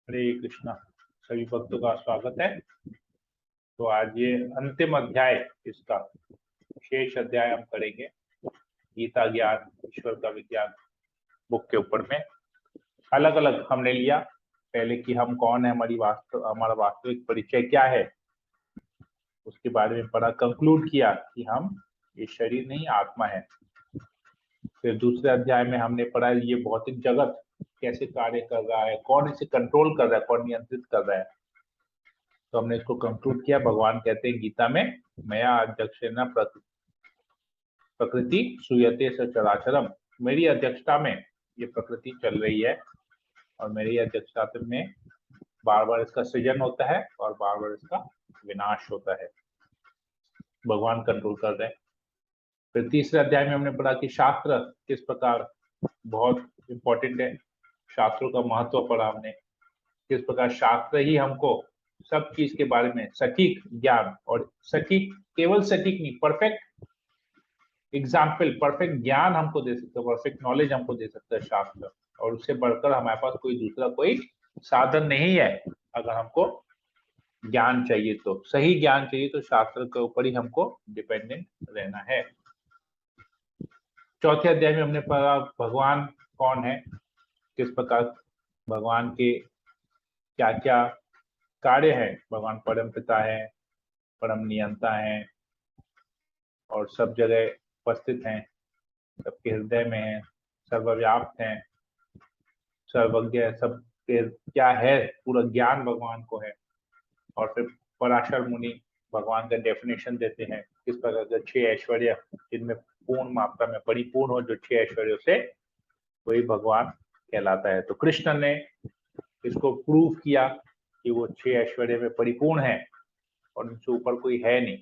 हरे कृष्णा। सभी भक्तों का स्वागत है। तो आज ये अंतिम अध्याय, इसका शेष अध्याय हम करेंगे गीता ज्ञान ईश्वर का विज्ञान बुक के ऊपर में। अलग अलग हमने लिया पहले कि हम कौन है, हमारा वास्तविक परिचय क्या है, उसके बारे में पढ़ा, कंक्लूड किया कि हम ये शरीर नहीं आत्मा है। फिर दूसरे अध्याय में हमने पढ़ा ये भौतिक जगत कैसे कार्य कर रहा है, कौन इसे कंट्रोल कर रहा है, कौन नियंत्रित कर रहा है। तो हमने इसको कंक्लूड किया। भगवान कहते हैं गीता में, मया अध्यक्षेण प्रकृति सूयते सचराचरम, मेरी अध्यक्षता में ये प्रकृति चल रही है और मेरी अध्यक्षता में बार बार इसका सृजन होता है और बार बार इसका विनाश होता है। भगवान कंट्रोल कर रहे हैं। फिर तीसरे अध्याय में हमने पढ़ा कि शास्त्र किस प्रकार बहुत इंपॉर्टेंट है, शास्त्रों का महत्व पढ़ा हमने, किस प्रकार शास्त्र ही हमको सब चीज के बारे में सटीक ज्ञान, और सटीक केवल सटीक नहीं, परफेक्ट एग्जाम्पल, परफेक्ट ज्ञान हमको दे सकता है, परफेक्ट नॉलेज हमको दे सकता है शास्त्र। और उससे बढ़कर हमारे पास कोई दूसरा कोई साधन नहीं है। अगर हमको ज्ञान चाहिए, तो सही ज्ञान चाहिए, तो शास्त्र के ऊपर ही हमको डिपेंडेंट रहना है। चौथे अध्याय में हमने पढ़ा भगवान कौन है, किस प्रकार भगवान के क्या क्या कार्य है। भगवान परम पिता है, परम नियंता है और सब जगह उपस्थित हैं, सबके हृदय में है, सर्वव्याप्त हैं, सर्वज्ञ, सब क्या है, पूरा ज्ञान भगवान को है। और फिर पराशर मुनि भगवान का डेफिनेशन देते हैं, किस प्रकार के 6 ऐश्वर्य जिनमें पूर्ण मात्रा में परिपूर्ण हो, जो 6 ऐश्वर्यों से, वही भगवान कहलाता है। तो कृष्ण ने इसको प्रूव किया कि वो 6 ऐश्वर्य में परिपूर्ण है और उनसे ऊपर कोई है नहीं,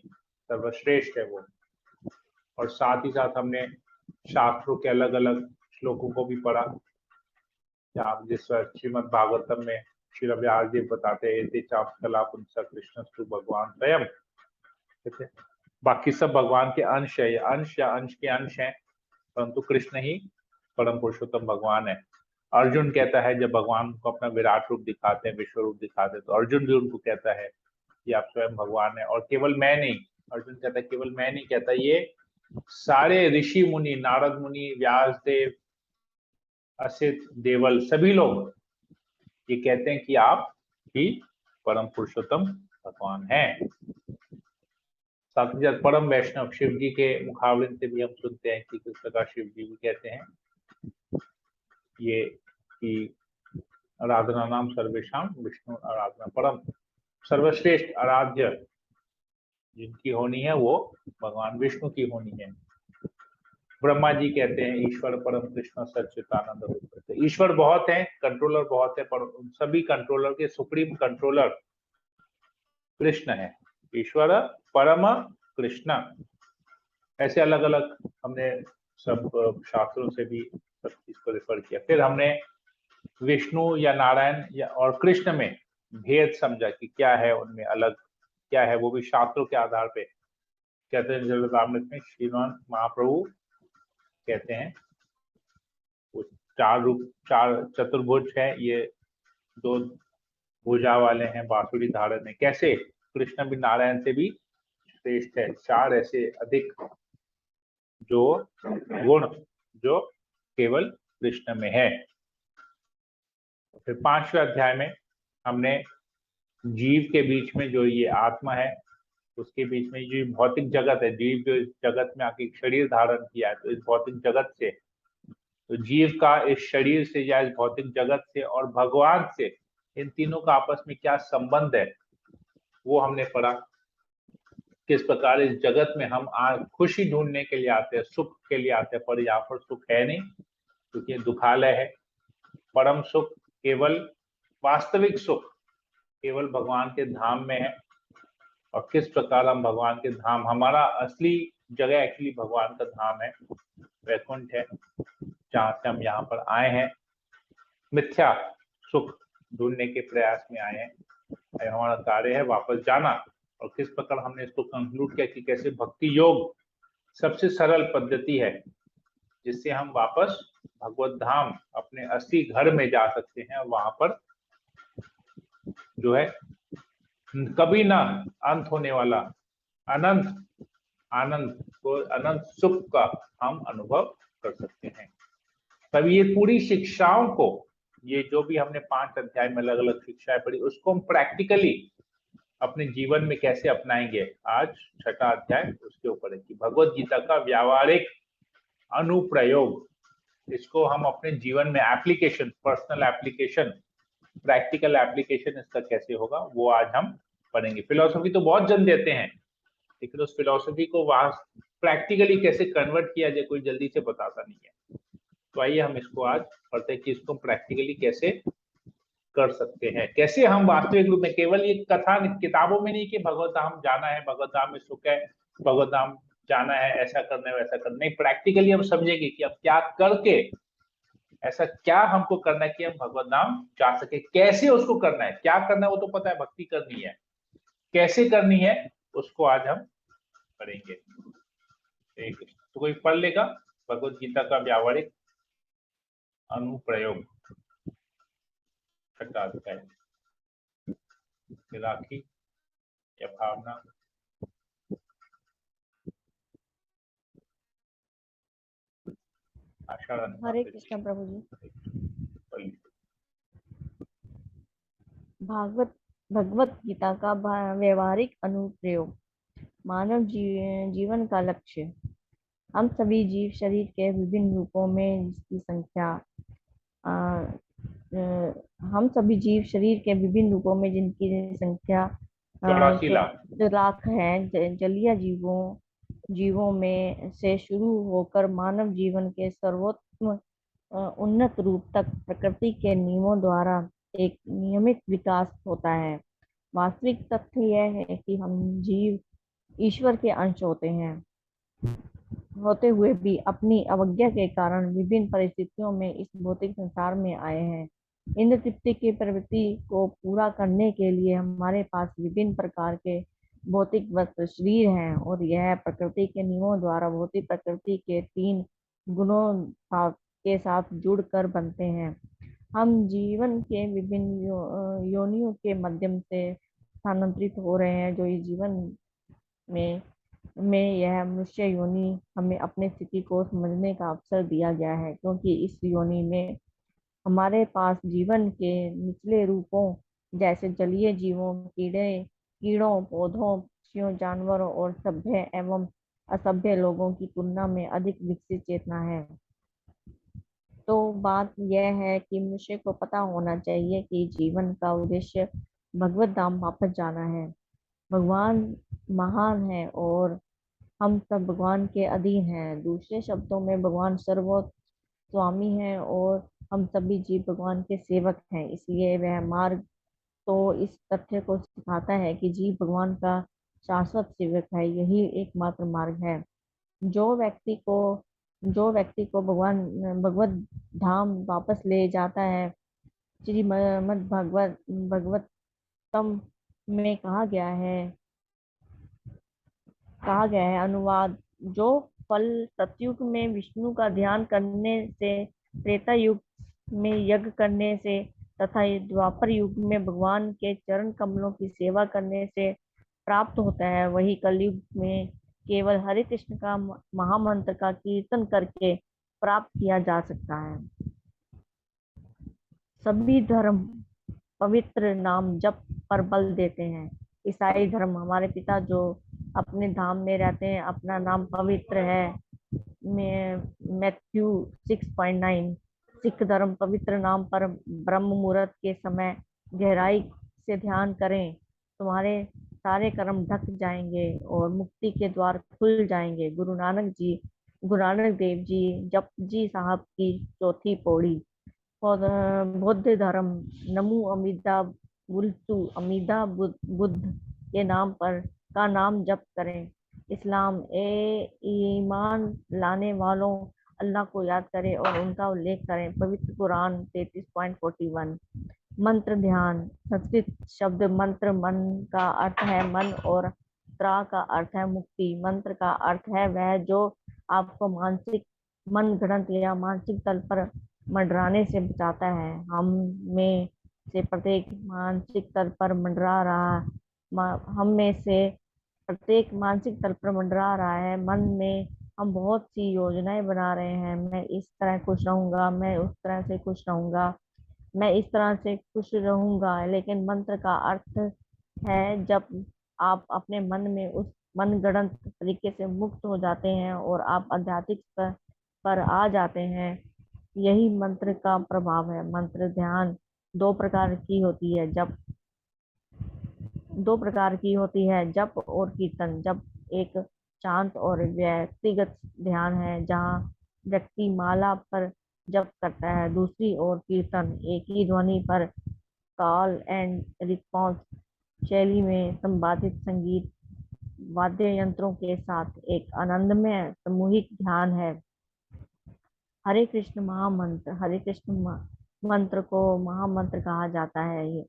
सर्वश्रेष्ठ है वो। और साथ ही साथ हमने शास्त्रों के अलग अलग श्लोकों को भी पढ़ा, जहाँ जिस श्रीमद् भागवतम में श्री व्यास जी बताते हैं कला पुंसा कृष्ण भगवान स्वयं। बाकी सब भगवान के अंश है, ये अंश या अंश के अंश हैं, परंतु कृष्ण ही परम पुरुषोत्तम भगवान है। अर्जुन कहता है, जब भगवान को अपना विराट रूप दिखाते हैं, विश्व रूप दिखाते हैं, तो अर्जुन भी उनको कहता है कि आप स्वयं भगवान है। और केवल मैं नहीं, अर्जुन कहता है केवल मैं नहीं, कहता ये सारे ऋषि मुनि, नारद मुनि, व्यास देव, असित, देवल, सभी लोग ये कहते हैं कि आप ही परम पुरुषोत्तम भगवान हैं। साथ ही साथ परम वैष्णव शिव जी के मुखावले से भी हम सुनते हैं कि किस प्रकार शिव जी भी कहते हैं ये कि आराधना नाम सर्वेशाम विष्णु आराधना परम, सर्वश्रेष्ठ आराध्य जिनकी होनी है वो भगवान विष्णु की होनी है। ब्रह्मा जी कहते हैं ईश्वर परम कृष्ण सच्चिदानंद रूप। ईश्वर बहुत है, कंट्रोलर बहुत है, पर उन सभी कंट्रोलर के सुप्रीम कंट्रोलर कृष्ण है। ईश्वर परम कृष्ण, ऐसे अलग अलग हमने सब शास्त्रों से भी सब चीज को रेफर किया। फिर हमने विष्णु या नारायण या और कृष्ण में भेद समझा कि क्या है, उनमें अलग क्या है, वो भी शास्त्रों के आधार पे। कहते हैं चरितमृत में श्रीमान महाप्रभु कहते हैं वो 4 रूप, 4 चतुर्भुज है, ये 2 भुजा वाले हैं, बांसुरी धारण है। कैसे कृष्ण भी नारायण से भी श्रेष्ठ है, 4 ऐसे अधिक जो गुण जो केवल कृष्ण में है। फिर 5वें अध्याय में हमने जीव के बीच में जो ये आत्मा है, उसके बीच में जो भौतिक जगत है, जीव जो इस जगत में आके शरीर धारण किया है, तो इस भौतिक जगत से, तो जीव का इस शरीर से या इस भौतिक जगत से और भगवान से, इन तीनों का आपस में क्या संबंध है, वो हमने पढ़ा। किस प्रकार इस जगत में हम खुशी ढूंढने के लिए आते हैं, सुख के लिए आते हैं, पर यहाँ पर सुख है नहीं, क्योंकि ये दुखालय है। परम सुख, केवल वास्तविक सुख केवल भगवान के धाम में है। और किस प्रकार हम भगवान के धाम, हमारा असली जगह एक्चुअली भगवान का धाम है, वैकुंठ है, जहाँ से हम यहाँ पर आए हैं, मिथ्या सुख ढूंढने के प्रयास में आए हैं। हमारा कार्य है वापस जाना। और किस प्रकार हमने इसको कंक्लूड किया कि कैसे भक्ति योग सबसे सरल पद्धति है जिससे हम वापस भगवत धाम, अपने असली घर में जा सकते हैं और वहां पर जो है कभी ना अंत होने वाला अनंत आनंद को, अनंत सुख का हम अनुभव कर सकते हैं। तब ये पूरी शिक्षाओं को, ये जो भी हमने 5 अध्याय में अलग अलग शिक्षाएं पढ़ी, उसको हम प्रैक्टिकली अपने जीवन में कैसे अपनाएंगे, आज 6ठा अध्याय उसके ऊपर है कि भगवत गीता का व्यावहारिक अनुप्रयोग, इसको हम अपने जीवन में application, personal application, practical application इसका कैसे होगा, वो आज हम पढ़ेंगे। फिलोसफी तो बहुत जन देते हैं, लेकिन उस फिलोसफी को प्रैक्टिकली कैसे कन्वर्ट किया जाए कोई जल्दी से बताता नहीं है। तो आइए हम इसको आज पढ़ते हैं कि इसको प्रैक्टिकली कैसे कर सकते हैं, कैसे हम वास्तविक रूप में, केवल ये कथा किताबों में नहीं कि भगवत धाम जाना है, भगवत धाम में सुख है, भगवत धाम जाना है, ऐसा करना है वैसा करना, नहीं, प्रैक्टिकली हम समझेंगे कि अब क्या करके, ऐसा क्या हमको करना है कि हम भगवत धाम जा सके, कैसे उसको करना है, क्या करना है वो तो पता है, भक्ति करनी है, कैसे करनी है उसको आज हम करेंगे। ठीक है, तो कोई पढ़ लेगा भगवत गीता का व्यावहारिक अनुप्रयोग, 6ठा अध्याय, राखी या भावना। आशा हरे कृष्ण प्रभु जी। भगवत गीता का व्यवहारिक अनुप्रयोग। मानव जीवन का लक्ष्य। हम सभी जीव शरीर के विभिन्न रूपों में जिसकी संख्या अ, अ, हम सभी जीव शरीर के विभिन्न रूपों में जिनकी संख्या 84 लाख लाख है, जलीय जीवों में से शुरू होकर मानव जीवन के सर्वोत्तम उन्नत रूप तक प्रकृति के नियमों द्वारा एक नियमित विकास होता है। वास्तविक तथ्य यह है कि हम जीव ईश्वर के अंश होते हुए भी अपनी अवज्ञा के कारण विभिन्न परिस्थितियों में इस भौतिक संसार में आए हैं। इंद्र तृप्ति की प्रवृत्ति को पूरा करने के लिए हमारे पास विभिन्न प्रकार के भौतिक वस्त्र शरीर हैं और यह प्रकृति के नियमों द्वारा भौतिक प्रकृति के 3 गुणों के साथ जुड़कर बनते हैं। हम जीवन के विभिन्न योनियों के माध्यम से स्थानांतरित हो रहे हैं, जो इस जीवन में यह मनुष्य योनि हमें अपनी स्थिति को समझने का अवसर दिया गया है, क्योंकि इस योनि में हमारे पास जीवन के निचले रूपों जैसे जलीय जीवों, कीड़ों, पौधों, पक्षियों, जानवरों और सभ्य एवं असभ्य लोगों की तुलना में अधिक विकसित चेतना है। तो बात यह है कि मनुष्य को पता होना चाहिए कि जीवन का उद्देश्य भगवत धाम वापस जाना है। भगवान महान है और हम सब भगवान के अधीन हैं। दूसरे शब्दों में भगवान सर्वस्वामी है और हम सभी जीव भगवान के सेवक हैं। इसलिए वह मार्ग तो इस तथ्य को सिखाता है कि जीव भगवान का शाश्वत सेवक है। यही एकमात्र मार्ग है जो व्यक्ति को भगवत धाम वापस ले जाता है। श्रीमद् भागवतम में कहा गया है अनुवाद, जो फल सतयुग में विष्णु का ध्यान करने से, त्रेता युग में यज्ञ करने से तथा द्वापर युग में भगवान के चरण कमलों की सेवा करने से प्राप्त होता है, वही कलयुग में केवल हरे कृष्ण का महामंत्र का कीर्तन करके प्राप्त किया जा सकता है। सभी धर्म पवित्र नाम जप पर बल देते हैं। ईसाई धर्म, हमारे पिता जो अपने धाम में रहते हैं, अपना नाम पवित्र है, मैथ्यू 6.9। सिख धर्म पवित्र नाम पर ब्रह्म मुहूर्त के समय गहराई से ध्यान करें, तुम्हारे सारे कर्म ढक जाएंगे और मुक्ति के द्वार खुल जाएंगे। गुरु नानक देव जी जपजी साहब की 4थी पौड़ी। और बौद्ध धर्म नमो अमिता बुल्सु अमिता बुद्ध के नाम पर का नाम जप करें। इस्लाम ईमान लाने वालों अल्लाह को याद करें और उनका उल्लेख करें। पवित्र कुरान 33.41। मंत्र ध्यान। संस्कृत शब्द मंत्र मन का अर्थ है मन और त्रा का अर्थ है मुक्ति। मंत्र का अर्थ है वह जो आपको मन गणत या मानसिक तल पर मंडराने से बचाता है। हम में से प्रत्येक मानसिक तल पर मंडरा रहा हम में से प्रत्येक मानसिक तल पर मंडरा रहा है। मन में हम बहुत सी योजनाएं बना रहे हैं। मैं इस तरह खुश रहूंगा, मैं उस तरह से खुश रहूंगा, मैं इस तरह से खुश रहूंगा। लेकिन मंत्र का अर्थ है जब आप अपने मन में उस मनगढ़ंत तरीके से मुक्त हो जाते हैं और आप आध्यात्मिक स्तर पर आ जाते हैं। यही मंत्र का प्रभाव है। मंत्र ध्यान दो प्रकार की होती है। जप और कीर्तन। जप एक शांत और व्यक्तिगत ध्यान है जहाँ व्यक्ति माला पर जप करता है। दूसरी ओर कीर्तन एक ही ध्वनि पर कॉल एंड रिस्पॉन्स शैली में संवादित संगीत वाद्य यंत्रों के साथ एक आनंदमय सामूहिक ध्यान है। हरे कृष्ण महामंत्र। हरे कृष्ण मंत्र को महामंत्र कहा जाता है। ये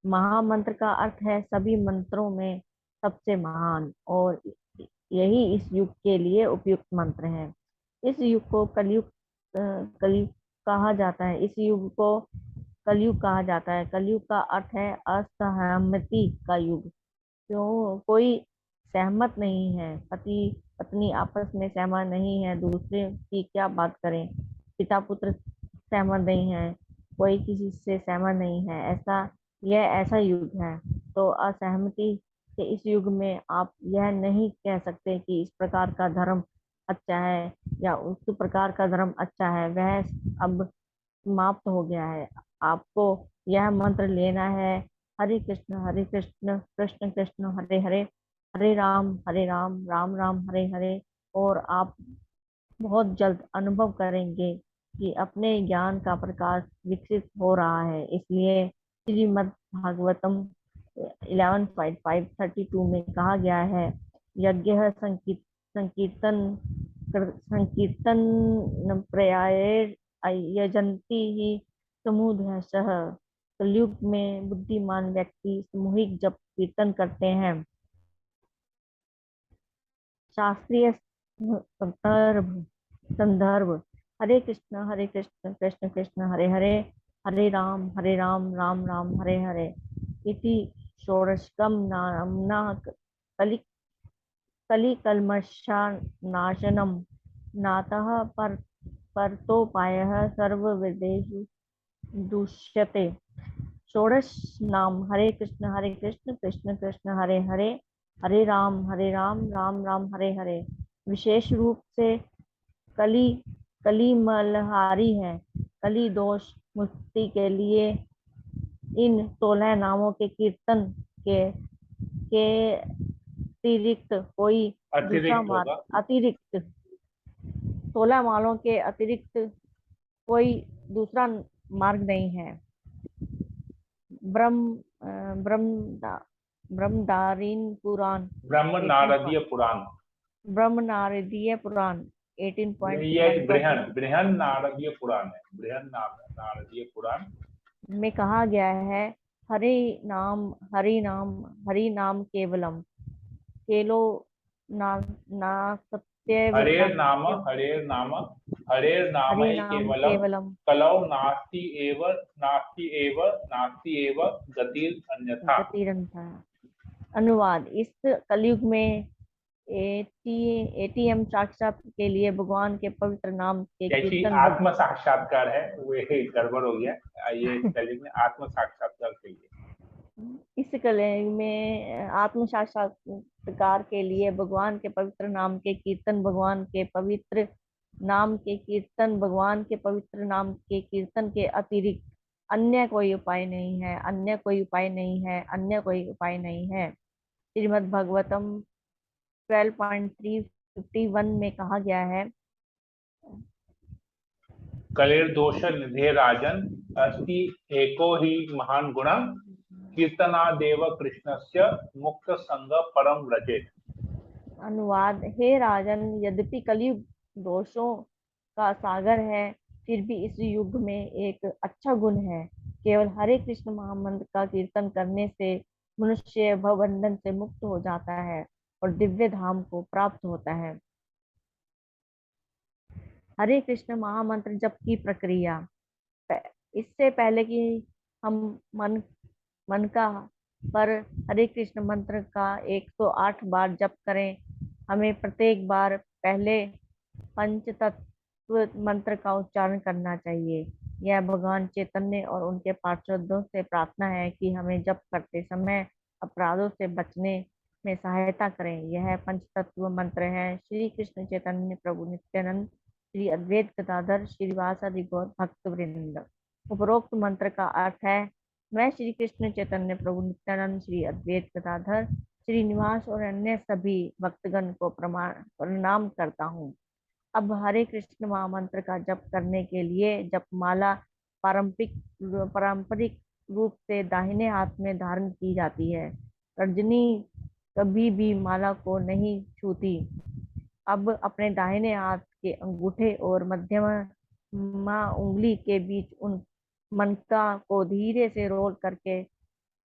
महामंत्र का अर्थ है सभी मंत्रों में सबसे महान, और यही इस युग के लिए उपयुक्त मंत्र है। इस युग को कलयुग कहा जाता है। इस युग को कलयुग कहा जाता है। कलयुग का अर्थ है असहमति का युग। क्यों कोई सहमत नहीं है, पति पत्नी आपस में सहमत नहीं है, दूसरे की क्या बात करें, पिता पुत्र सहमत नहीं है, कोई किसी से सहमत नहीं है। यह ऐसा युग है। तो असहमति के इस युग में आप यह नहीं कह सकते कि इस प्रकार का धर्म अच्छा है या उस प्रकार का धर्म अच्छा है। वह अब समाप्त हो गया है। आपको यह मंत्र लेना है, हरे कृष्ण कृष्ण कृष्ण हरे हरे, हरे राम राम राम हरे हरे। और आप बहुत जल्द अनुभव करेंगे कि अपने ज्ञान का प्रकाश विकसित हो रहा है। इसलिए श्रीमद् भागवतम 11.532 में कहा गया है, यज्ञ संकीर्तन संकीर्तन प्रयाय यजंती ही समुदयः। कलयुग में बुद्धिमान व्यक्ति सामूहिक जप कीर्तन करते हैं। शास्त्रीय संदर्भ हरे कृष्ण कृष्ण कृष्ण हरे हरे, हरे राम राम राम हरे हरे। इति षोडशकम नाम्ना कलि कलिकल्मषानाशनम नातः परतोपायः सर्वविदेषु दुष्यते। षोडश नाम हरे कृष्ण कृष्ण कृष्ण हरे हरे, हरे राम राम राम हरे हरे विशेष रूप से कली कली मलहारी है। कली दोष मुक्ति के लिए इन 16 नामों के कीर्तन के अतिरिक्त कोई दूसरा अतिरिक्त मार्ग, होगा। अतिरिक्त 16 मालों के अतिरिक्त कोई दूसरा मार्ग नहीं है। ब्रह्म ब्रह्मदारिन पुराण ब्रह्म 18 नारदीय पुराण। ब्रह्म नारदीय पुराण ये एक 18.1 बृहन नारदीय पुराण है। नारदीय पुराण में कहा गया है, हरि नाम हरि नाम केवलम केलो ना ना सत्यव हरेर ना नाम सत्यम हरेर नाम हरेर नाम हरि ही नाम केवलम केवलम कलौ नास्ति एव गतिर अन्यथा। गतिरंता। अनुवाद। इस कलयुग में एटीएम साक्षात के लिए भगवान के पवित्र नाम के जैसी कीर्तन आत्म साक्षात्कार है वो गड़बड़ हो गया। ये कलयुग में आत्म साक्षात्कार चाहिए। इस कलयुग में आत्म साक्षात्कार के लिए भगवान के पवित्र नाम के कीर्तन भगवान के पवित्र नाम के कीर्तन के अतिरिक्त अन्य कोई उपाय नहीं है, अन्य कोई उपाय नहीं है। श्रीमद् भागवतम 12.351 में कहा गया है, कलिर्दोष निधे राजन अस्ति एको ही महान गुण कीर्तनादेव कृष्णस्य मुक्त संग परम व्रजेत। अनुवाद। हे राजन, यद्यपि कलयुग दोषों का सागर है, फिर भी इस युग में एक अच्छा गुण है। केवल हरे कृष्ण महामंत्र का कीर्तन करने से मनुष्य भवबंधन से मुक्त हो जाता है और दिव्य धाम को प्राप्त होता है। हरे कृष्ण महामंत्र जप की प्रक्रिया। इससे पहले कि हम मन का पर हरे कृष्ण मंत्र का 108 बार जप करें। हमें प्रत्येक बार पहले पंच तत्व मंत्र का उच्चारण करना चाहिए। यह भगवान चैतन्य और उनके पार्षदों से प्रार्थना है कि हमें जप करते समय अपराधों से बचने में सहायता करें। यह पंच तत्व मंत्र है। श्री कृष्ण चैतन्य प्रभु नित्यानंद, श्री अद्वैत गदाधर, श्रीवासादि गौर भक्त वृंद। उपरोक्त मंत्र का अर्थ है, मैं श्री कृष्ण चैतन्य प्रभु नित्यानंद, श्री अद्वैत गदाधर, श्रीनिवास और अन्य सभी भक्तगण को प्रणाम करता हूँ। अब हरे कृष्ण महामंत्र का जप करने के लिए जपमाला पारंपरिक रूप से दाहिने हाथ में धारण की जाती है। रजनी कभी भी माला को नहीं छूती। अब अपने दाहिने हाथ के अंगूठे और मध्यमा उंगली के बीच उन मनका को धीरे से रोल करके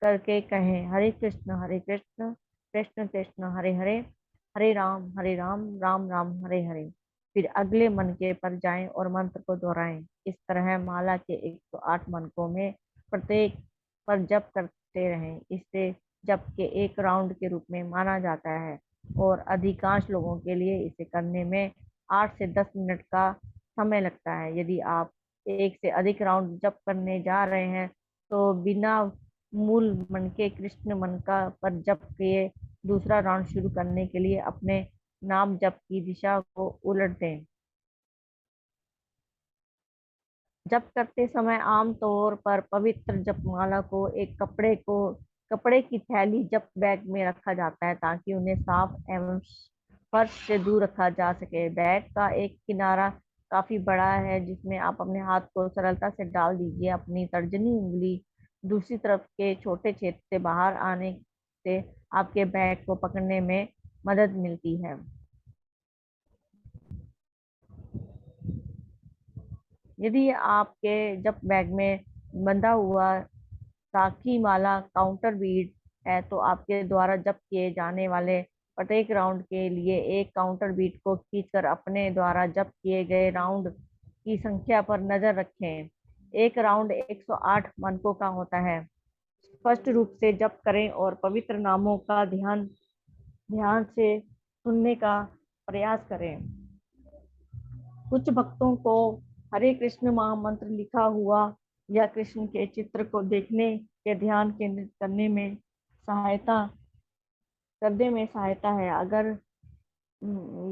करके कहें, हरे कृष्ण कृष्ण कृष्ण हरे हरे, हरे राम राम राम हरे हरे। फिर अगले मनके पर जाएं और मंत्र को दोहराएं। इस तरह माला के 108 मनकों में प्रत्येक पर जप करते रहें। इसे जप के एक राउंड के रूप में माना जाता है और अधिकांश लोगों के लिए इसे करने में 8 से 10 मिनट का समय लगता है। यदि आप एक से अधिक राउंड जप करने जा रहे हैं तो बिना मूल मन के कृष्ण मन का पर जप किए दूसरा राउंड शुरू करने के लिए अपने नाम जप की दिशा को उलट दें। जप करते समय आमतौर पर पवित्र जपमाला को एक कपड़े की थैली जप बैग में रखा जाता है ताकि उन्हें साफ एवं फर्श से दूर रखा जा सके। बैग का एक किनारा काफी बड़ा है जिसमें आप अपने हाथ को सरलता से डाल दीजिए। अपनी तर्जनी उंगली दूसरी तरफ के छोटे छेद से बाहर आने से आपके बैग को पकड़ने में मदद मिलती है। यदि आपके जप बैग में बंधा हुआ साखी माला काउंटर बीड है तो आपके द्वारा जप किए जाने वाले प्रत्येक राउंड के लिए एक काउंटर बीट को खींचकर अपने द्वारा जप किए गए राउंड की संख्या पर नजर रखें। एक राउंड 108 मनकों का होता है। स्पष्ट रूप से जप करें और पवित्र नामों का ध्यान ध्यान से सुनने का प्रयास करें। कुछ भक्तों को हरे कृष्ण महामंत्र लिखा हुआ या कृष्ण के चित्र को देखने के ध्यान केंद्रित करने में सहायता है। अगर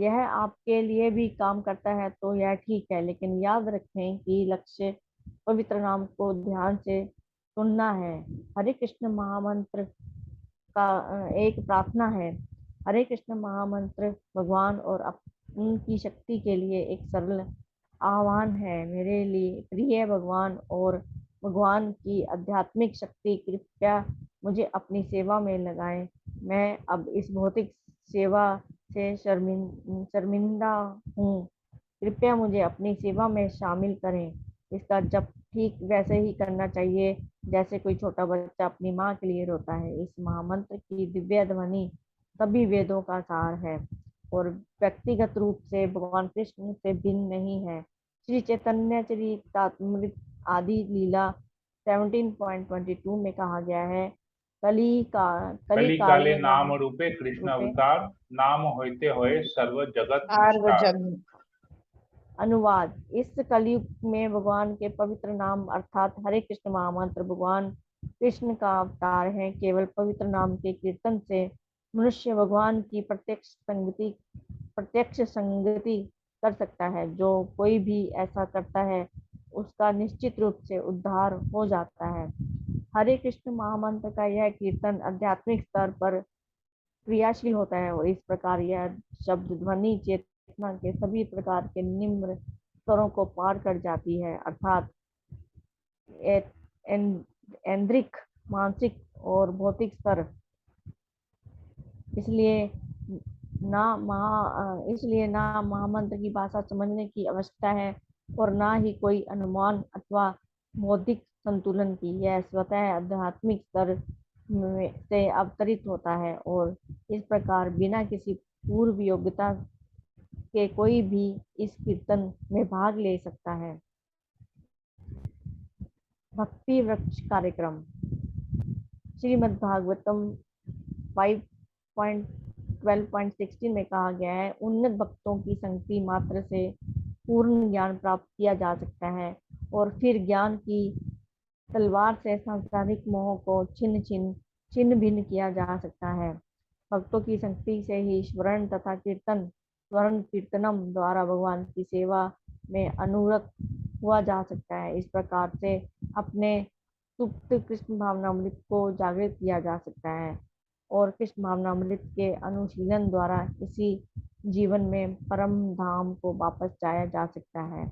यह आपके लिए भी काम करता है तो यह ठीक है, लेकिन याद रखें कि लक्ष्य पवित्र नाम को ध्यान से सुनना है। हरे कृष्ण महामंत्र का एक प्रार्थना है। हरे कृष्ण महामंत्र भगवान और उनकी शक्ति के लिए एक सरल आह्वान है। मेरे लिए प्रिय भगवान और भगवान की आध्यात्मिक शक्ति, कृपया मुझे अपनी सेवा में लगाएं। मैं अब इस भौतिक सेवा से शर्मिंदा हूँ। कृपया मुझे अपनी सेवा में शामिल करें। इसका जप ठीक वैसे ही करना चाहिए जैसे कोई छोटा बच्चा अपनी माँ के लिए रोता है। इस महामंत्र की दिव्य ध्वनि सभी वेदों का सार है और व्यक्तिगत रूप से भगवान कृष्ण से भिन्न नहीं है। श्री चैतन्य चरितामृत आदि लीला 17.22 में कहा गया है, कली कली काले काले नाम रूपे कृष्ण रूपे अवतार, नाम होते होए सर्व जगत नष्टार। सार्वजनिक। अनुवाद। इस कलयुग में भगवान के पवित्र नाम अर्थात हरे कृष्ण महामंत्र भगवान कृष्ण का अवतार है। केवल पवित्र नाम के कीर्तन से मनुष्य भगवान की प्रत्यक्ष संगति कर सकता है। जो कोई भी ऐसा करता है उसका निश्चित रूप से उद्धार हो जाता है। हरे कृष्ण महामंत्र का यह कीर्तन आध्यात्मिक स्तर पर क्रियाशील होता है और इस प्रकार यह शब्द ध्वनि चेतना के सभी प्रकार के निम्न स्तरों को पार कर जाती है, अर्थात ऐन्द्रिक, मानसिक और भौतिक स्तर। इसलिए ना महामंत्र की भाषा समझने की आवश्यकता है और ना ही कोई अनुमान अथवा बौद्धिक संतुलन की। यह स्वतः आध्यात्मिक स्तर से अवतरित होता है और इस प्रकार बिना किसी पूर्व योग्यता के कोई भी इस कीर्तन में भाग ले सकता है। भक्ति वृक्ष कार्यक्रम। श्रीमद् भागवतम 5.12.16 में कहा गया है, उन्नत भक्तों की संगति मात्र से पूर्ण ज्ञान प्राप्त किया जा सकता है और फिर ज्ञान की तलवार से सांसारिक मोह को छिन्न भिन्न किया जा सकता है। भक्तों की संगति से ही स्वर्ण कीर्तनम द्वारा भगवान की सेवा में अनुरक्त हुआ जा सकता है। इस प्रकार से अपने सुप्त कृष्ण भावनामृत को जागृत किया जा सकता है और कृष्ण भावनामृत के अनुशीलन द्वारा इसी जीवन में परम धाम को वापस जाया जा सकता है।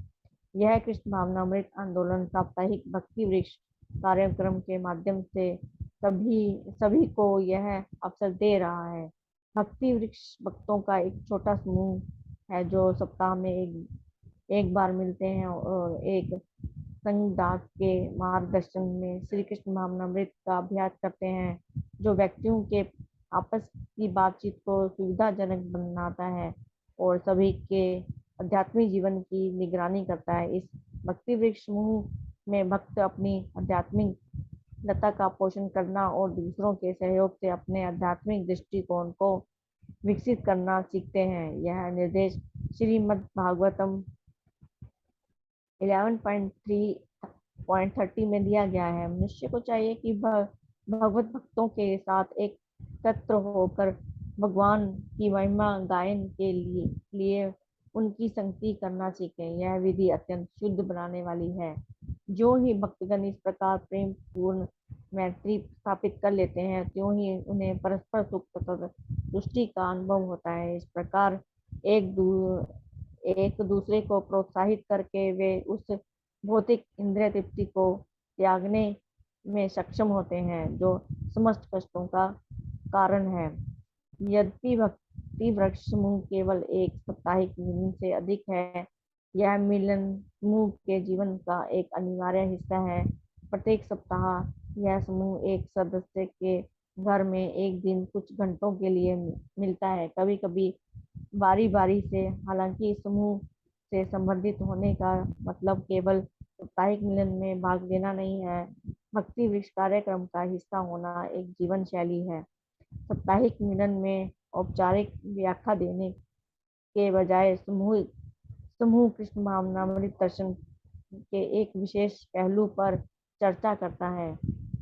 यह कृष्ण भावनामृत आंदोलन साप्ताहिक भक्ति वृक्ष कार्यक्रम के माध्यम से सभी को यह अवसर दे रहा है। भक्ति वृक्ष भक्तों का एक छोटा समूह है जो सप्ताह में एक बार मिलते हैं और एक संगदास के मार्गदर्शन में श्री कृष्ण भावनामृत का अभ्यास करते हैं, जो व्यक्तियों के आपस की बातचीत को सुविधाजनक बनाता है और सभी के आध्यात्मिक जीवन की निगरानी करता है। इस भक्ति वृक्ष समूह में भक्त अपनी आध्यात्मिक लता का पोषण करना और दूसरों के सहयोग से अपने आध्यात्मिक दृष्टिकोण को विकसित करना सीखते हैं। यह निर्देश श्रीमद् भागवतम 11.3.30 में दिया गया है। मनुष्य को चाहिए कि भगवत भक्तों के साथ एकत्र होकर भगवान की महिमा गायन के लिए उनकी संगति करना सीखें। यह विधि अत्यंत शुद्ध बनाने वाली है। जो ही भक्तगण इस प्रकार प्रेम पूर्ण मैत्री स्थापित कर लेते हैं, त्यों ही उन्हें परस्पर सुख तथा तुष्टि का अनुभव होता है। इस प्रकार एक दूसरे को प्रोत्साहित करके वे उस भौतिक इंद्रिय तृप्ति को त्यागने में सक्षम होते हैं जो समस्त कष्टों का कारण है। यद्यपि भक्ति वृक्ष समूह केवल एक साप्ताहिक मिलन से अधिक है, यह मिलन समूह के जीवन का एक अनिवार्य हिस्सा है। प्रत्येक सप्ताह यह समूह एक सदस्य के घर में एक दिन कुछ घंटों के लिए मिलता है, कभी कभी बारी बारी से। हालांकि समूह से संबंधित होने का मतलब केवल साप्ताहिक मिलन में भाग लेना नहीं है। भक्ति वृक्ष कार्यक्रम का हिस्सा होना एक जीवन शैली है। साप्ताहिक मिलन में औपचारिक व्याख्या देने के बजाय समूह कृष्ण भावनामृत दर्शन के एक विशेष पहलू पर चर्चा करता है।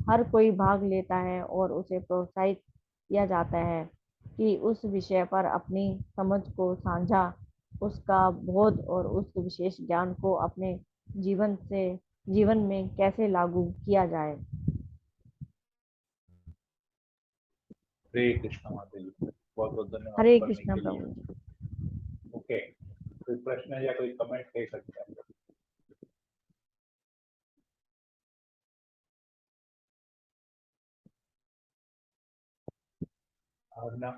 हर कोई भाग लेता है और उसे प्रोत्साहित किया जाता है कि उस विषय पर अपनी समझ को साझा, उसका बोध और उस विशेष ज्ञान को अपने जीवन में कैसे लागू किया जाए। हरे कृष्ण माता जी, बहुत बहुत धन्यवाद हरे पढ़ने कृष्ण के लिए। प्रभु। ओके, कोई प्रश्न या कोई कमेंट दे सकते हैं? भावना,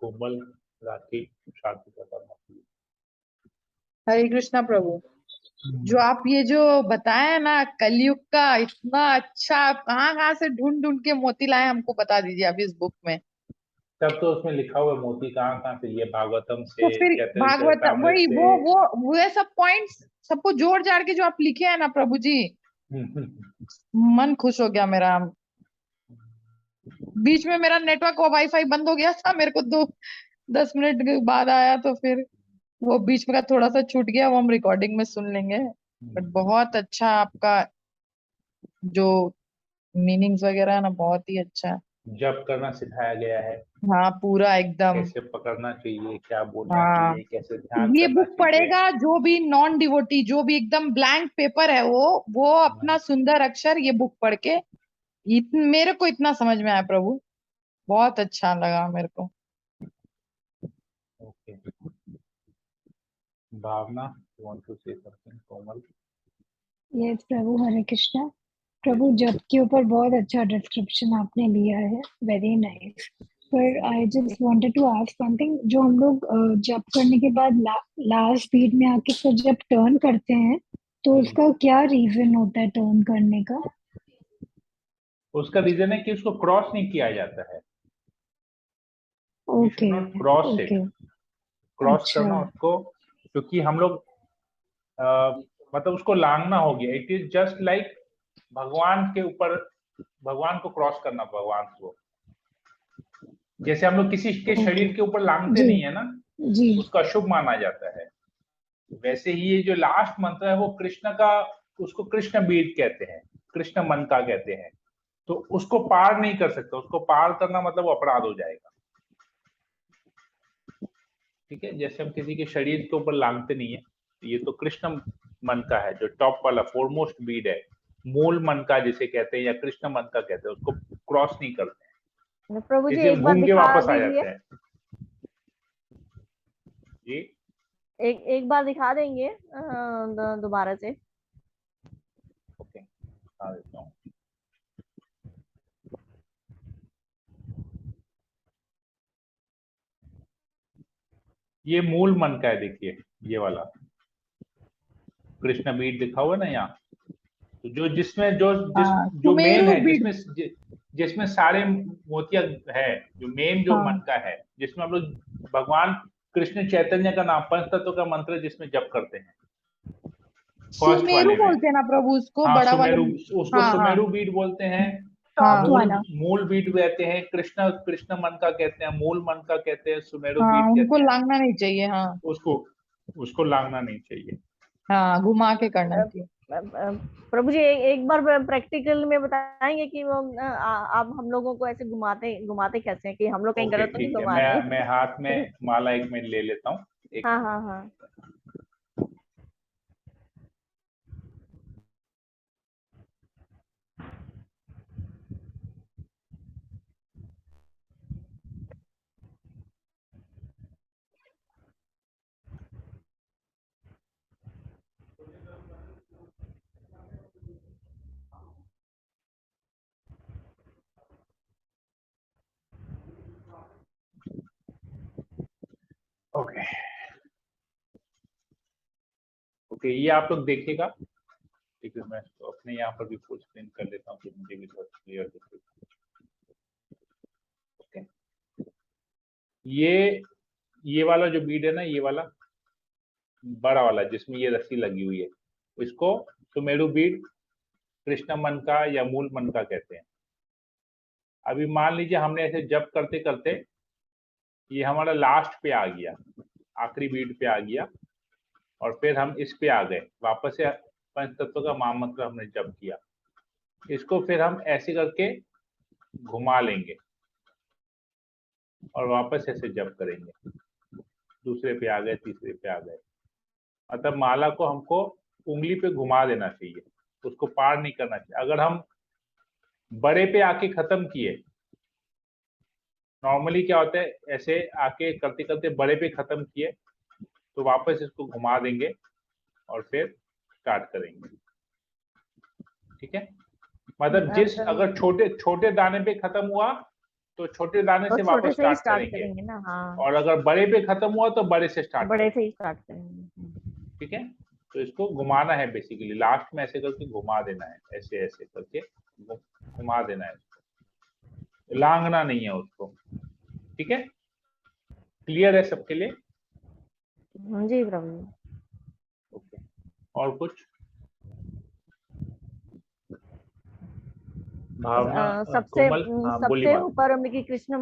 कोमल, राखी, शांति का कर्म। हरे कृष्णा प्रभु। जो आप ये जो बताया ना कलयुग का, इतना अच्छा, आप कहाँ कहाँ से ढूंढ ढूंढ के मोती लाए, हमको बता दीजिए अभी इस बुक में। तब तो उसमें लिखा हुआ मोती कहाँ कहाँ से, ये भागवतम से, तो फिर भागवत चरितामृत वही से। वो सब पॉइंट्स सबको जोड़ जाड़ के जो आप लिखे हैं ना प्रभु जी, मन खुश हो गया मेरा। बीच में मेरा नेटवर्क और वाईफाई बंद हो गया था, मेरे को 10 मिनट के बाद आया, तो फिर वो बीच में का थोड़ा सा छूट गया, वो हम रिकॉर्डिंग में सुन लेंगे। बट बहुत अच्छा आपका जो मीनिंग्स वगैरह है ना, बहुत ही अच्छा है। जप करना सिखाया गया है, हाँ पूरा एकदम। कैसे पकड़ना चाहिए, क्या बोलना हाँ, चाहिए, कैसे ध्यान ये करना बुक चाहिए। पढ़ेगा जो भी नॉन डिवोटी, जो भी एकदम ब्लैंक पेपर है, वो अपना सुंदर अक्षर ये बुक पढ़ के मेरे को इतना समझ में आया प्रभु, बहुत अच्छा लगा मेरे को। Okay, Bhavna, you want to say something? Komal? Yes Prabhu, Hare Krishna Prabhu. जप के ऊपर बहुत अच्छा डिस्क्रिप्शन आपने लिया है, वेरी नाइस। पर I just wanted to ask something. जो हम लोग जप करने के बाद लास्ट बीट में आके फिर जब टर्न करते हैं, तो उसका क्या रीजन होता है टर्न करने का? उसका रीजन है कि उसको क्रॉस नहीं किया जाता है। You should okay not cross it. Okay, cross अच्छा करना उसको, क्योंकि हम लोग मतलब उसको लांगना हो गया। इट इज जस्ट लाइक भगवान के ऊपर, भगवान को क्रॉस करना, भगवान को, जैसे हम लोग किसी के शरीर के ऊपर लांघते जी। नहीं है ना, जी उसका अशुभ माना जाता है। वैसे ही ये जो लास्ट मंत्र है वो कृष्ण का, उसको कृष्ण बीज कहते हैं, कृष्ण मन का कहते हैं। तो उसको पार नहीं कर सकते, उसको पार करना मतलब अपराध हो जाएगा। ठीक है, जैसे हम किसी के शरीर के ऊपर लांघते नहीं है, ये तो कृष्ण मन का है, जो टॉप वाला फोरमोस्ट बीड है, मूल मन का जिसे कहते हैं या कृष्ण मन का कहते हैं, उसको क्रॉस नहीं करते हैं, प्रभु जी इसे एक बार घूम के दिखा वापस आ दीजिए, जाते हैं। जी एक बार दिखा देंगे दोबारा से। ओके, दिखा देता हूँ। ये मूल मन का है, देखिए ये वाला कृष्ण बीट दिखा हुआ है ना यहाँ, तो जो जिसमें जो मेन सुमेरु है, बीड। जिसमें सारे मोतिया है, जो मेन जो हाँ। मन का है, जिसमें हम लोग भगवान कृष्ण चैतन्य का नाम, पंच तत्व का मंत्र जिसमें जप करते हैं, फर्स्ट सुमेरु वाले में। बोलते हैं ना प्रभु उसको, हाँ बड़ा वाला। सुमेरु, उसको हाँ हाँ सुमेरु बीट बोलते हैं। हाँ मूल वाला। मूल बीट कहते हैं, कृष्ण कृष्ण मन का कहते हैं, मूल मन का कहते हैं, सुमेरु हाँ, बीट उनको कहते हैं। लांघना नहीं चाहिए। हाँ उसको लांघना नहीं चाहिए। हाँ, घुमा के करना चाहिए। प्रभु जी एक बार प्रैक्टिकल में बताएंगे कि वो आप हम लोगों को ऐसे घुमाते घुमाते कैसे हैं, कि हम लोग कहीं ओके गलत तो नहीं ठीक है, घुमा रहे हैं। मैं हाथ में माला एक मिनट ले लेता हूँ। हाँ हाँ हाँ। ओके ओके, ये आप लोग देखिएगा। ठीक है, मैं इसको अपने यहाँ पर भी फुल स्क्रीन कर लेता हूँ, कि मुझे भी थोड़ा क्लियर दिखे। ओके, ये वाला जो बीड है ना, ये वाला बड़ा वाला जिसमें ये रस्सी लगी हुई है, इसको सुमेरु बीड, कृष्ण मन का या मूल मन का कहते हैं। अभी मान लीजिए हमने ऐसे जप करते करते ये हमारा लास्ट पे आ गया, आखिरी बीड पे आ गया, और फिर हम इस पे आ गए, वापस से पंच तत्व का महामंत्र हमने जप किया। इसको फिर हम ऐसे करके घुमा लेंगे और वापस ऐसे जप करेंगे, दूसरे पे आ गए, तीसरे पे आ गए। मतलब माला को हमको उंगली पे घुमा देना चाहिए, उसको पार नहीं करना चाहिए। अगर हम बड़े पे आके खत्म किए, नॉर्मली क्या होता है, ऐसे आके करते करते बड़े पे खत्म किए, तो वापस इसको घुमा देंगे और फिर स्टार्ट करेंगे। ठीक है, मतलब जिस अगर छोटे छोटे दाने पे खत्म हुआ तो छोटे दाने तो से छोटे वापस से ही स्टार्ट स्टार्ट करेंगे, करेंगे ना। हाँ, और अगर बड़े पे खत्म हुआ तो बड़े से स्टार्ट बड़े करेंगे। से ही स्टार्ट करेंगे। ठीक है, तो इसको घुमाना है बेसिकली, लास्ट में ऐसे करके घुमा देना है, ऐसे ऐसे करके घुमा देना है, लांघना नहीं है उसको। ठीक है, क्लियर है सबके लिए? जी प्रभु। ओके, और कुछ भावना? सबसे कोमल, हाँ बोलिए सबसे माता। ऊपर में कि कृष्ण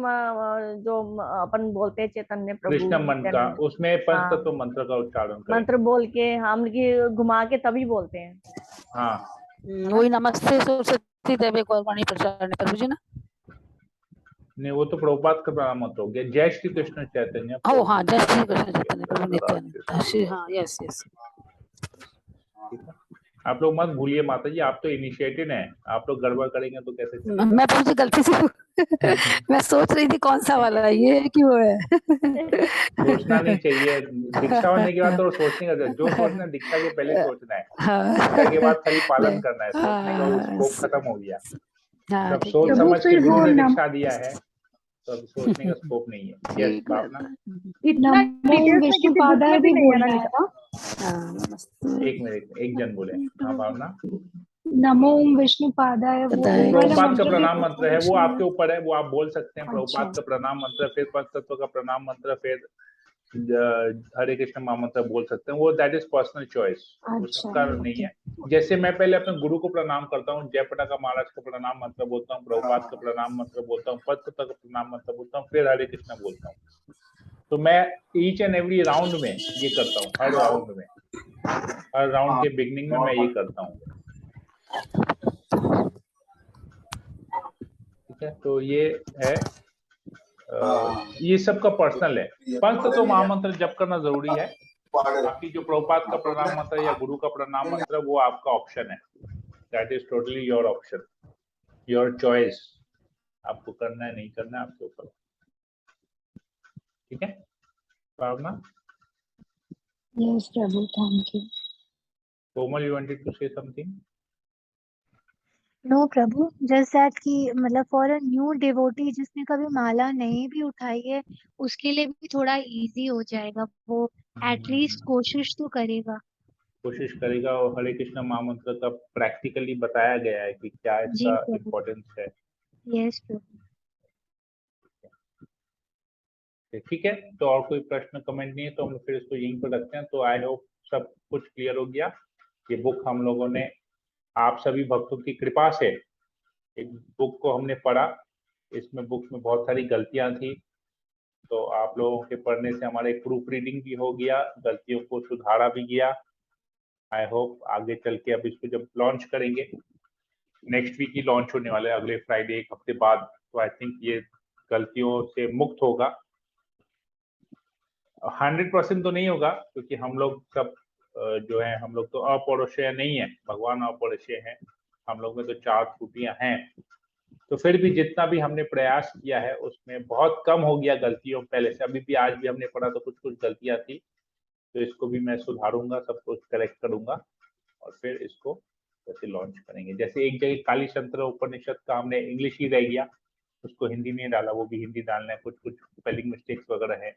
जो अपन बोलते हैं चैतन्य प्रभु कृष्ण मन का, नित्यानंद। उसमें पंच हाँ, तत्व मंत्र का उच्चारण करें। मंत्र बोल के हम की घुमा के तभी बोलते हैं। हाँ वही नमस्ते सरस्वती देवी गौरवाणी प्रचारणे प्रभु जी ना। नहीं, वो तो प्रभुपाद का प्रणाम मंत्र हो गया। जय श्री कृष्ण चैतन्य ओ हाँ, जय श्री कृष्ण चैतन्य प्रभु नित्यानंद श्री। हाँ, यस यस। ठीक है, आप लोग मत भूलिए माता जी, आप तो इनिशिएटेड हैं, आप लोग गड़बड़ करेंगे तो कैसे चलेगा? मैं प्रभु जी गलती से मैं सोच रही थी कौन सा वाला है, ये है कि वो है। सोचना नहीं चाहिए, दीक्षा होने के बाद तो सोचने का, जो सोचना है दीक्षा के पहले सोचना है, दीक्षा के बाद खाली पालन करना है, सोचने का वो स्कोप खत्म हो गया। हाँ, जब ठीक सोच है। प्रभु समझ के फिर गुरु वो ने नम दीक्षा दिया है तो अब सोचने का स्कोप नहीं है। यस ठीक भावना, इतना नमो डिटेल्स में विष्णु किसी बुक पादाय में भी भी नहीं है ना बोलना है लिखा। ना। हाँ, नमस्ते। एक मिनट, एक जन बोले। हाँ भावना, नमो विष्णु पादाय वो पादाय वो वाला प्रभुपाद का मंत्र भी प्रणाम बोलना मंत्र है है, वो विष्णु आपके ऊपर है, वो आप बोल सकते हैं। अच्छा प्रभुपाद का प्रणाम मंत्र, फिर पंच तत्व का प्रणाम मंत्र, फिर हरे कृष्ण महामंत्र बोल सकते हैं, वो दैट इज पर्सनल चॉइस, वो अच्छा, सबका नहीं है। जैसे मैं पहले अपने गुरु को प्रणाम करता हूँ, जयपताका महाराज का प्रणाम मंत्र बोलता हूँ, प्रभुपाद का प्रणाम मंत्र बोलता हूँ, पद्मपिता का प्रणाम मंत्र बोलता हूँ, फिर हरे कृष्ण बोलता हूँ। तो मैं ईच एंड एवरी राउंड में ये करता हूँ, हर राउंड के बिगनिंग में मैं ये करता हूँ। ठीक है, तो ये है ये सबका पर्सनल है। पंचतत्व महामंत्र जप करना जरूरी है, बाकी जो प्रभुपाद का प्रणाम मंत्र या गुरु का प्रणाम मंत्र वो आपका ऑप्शन है, that is totally your option, your choice, आपको करना है नहीं करना है आपके ऊपर। ठीक है Bhavna? Yes Prabhu, thank you. Komal, you wanted to say something? No Prabhu, just that कि मतलब फॉर अ न्यू डिवोटी जिसने कभी माला नहीं भी उठाई है, उसके लिए भी थोड़ा इजी हो जाएगा, वो एटलीस्ट कोशिश तो करेगा। कोशिश करेगा, और हरे कृष्ण महामंत्र का प्रैक्टिकली बताया गया है कि क्या जी इसका प्रभु, इम्पोर्टेंस है। यस प्रभु। ठीक है, तो और कोई प्रश्न कमेंट नहीं है तो हम फिर इसको यहीं पर रखते हैं। तो आई होप सब कुछ क्लियर हो गया। ये बुक हम लोगों ने आप सभी भक्तों की कृपा से एक बुक को हमने पढ़ा, इसमें बुक में बहुत सारी गलतियां थी, तो आप लोगों के पढ़ने से हमारा एक प्रूफ रीडिंग भी हो गया, गलतियों को सुधारा भी गया। आई होप आगे चल के अब इसको जब लॉन्च करेंगे, नेक्स्ट वीक ही लॉन्च होने वाला है, अगले फ्राइडे एक हफ्ते बाद, तो आई थिंक ये गलतियों से मुक्त होगा। 100% तो नहीं होगा, क्योंकि हम लोग सब जो है, हम लोग तो अपौरुषेय नहीं है, भगवान अपौरुषेय है, हम लोग में तो 4 त्रुटियां हैं। तो फिर भी जितना भी हमने प्रयास किया है उसमें बहुत कम हो गया गलतियों पहले से। अभी भी आज भी हमने पढ़ा तो कुछ गलतियां थी, तो इसको भी मैं सुधारूंगा, सब कुछ करेक्ट करूंगा और फिर इसको जैसे लॉन्च करेंगे। जैसे एक जगह काली तंत्र उपनिषद का हमने इंग्लिश ही रह गया, उसको हिंदी में डाला, वो भी हिंदी डालना है, कुछ स्पेलिंग मिस्टेक्स वगैरह है,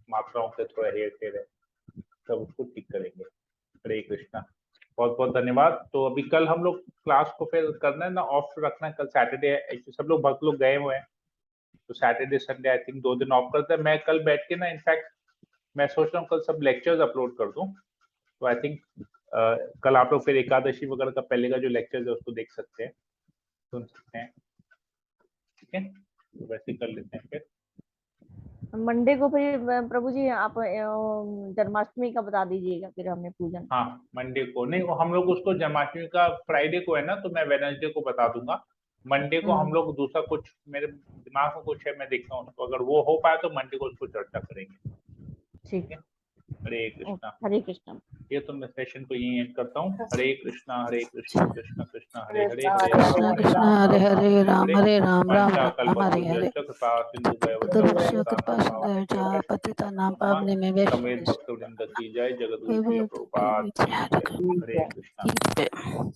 मात्राओं से थोड़ा हेर फेर है, सब उसको ठीक करेंगे। हरे कृष्णा, बहुत बहुत धन्यवाद। तो अभी कल हम लोग क्लास को फिर करना है ना, ऑफ रखना है, कल सैटरडे है, एक्चुअली सब लोग बहुत लोग गए हुए हैं, तो सैटरडे संडे आई थिंक 2 दिन ऑफ करते हैं। मैं कल बैठ के ना, इनफैक्ट मैं सोच रहा हूँ कल सब लेक्चर्स अपलोड कर दूं, तो आई थिंक कल आप लोग फिर एकादशी वगैरह का पहले का जो लेक्चर्स है उसको देख सकते हैं, सुन सकते हैं। ठीक है, तो वैसे कर लेते हैं फिर। मंडे को फिर प्रभु जी आप जन्माष्टमी का बता दीजिएगा फिर हमें पूजन। हाँ, मंडे को नहीं, वो हम लोग उसको जन्माष्टमी का फ्राइडे को है ना, तो मैं वेडनेसडे को बता दूंगा। मंडे को हम लोग दूसरा कुछ, मेरे दिमाग में कुछ है, मैं देखता हूँ उसको, अगर वो हो पाए तो मंडे को उसको चर्चा करेंगे। ठीक है, हरे कृष्णा। हरे कृष्णा। ये तो मैं सेशन को यही एंड करता हूँ। हरे कृष्णा कृष्ण कृष्ण हरे हरे, हरे कृष्ण राम कृष्ण हरे हरे राम हरे राम राम राम हरे पंचाकल्पतरुभ्यश्च हरे। कृपा सिंधुभ्यः तरुष कृपा पतितानां सिंधु पतितानां पावनेभ्यो पावने में समेत भक्तवृंद की जय, जगत गुरु श्रील प्रभुपाद की जय। हरे कृष्णा। वैष्णव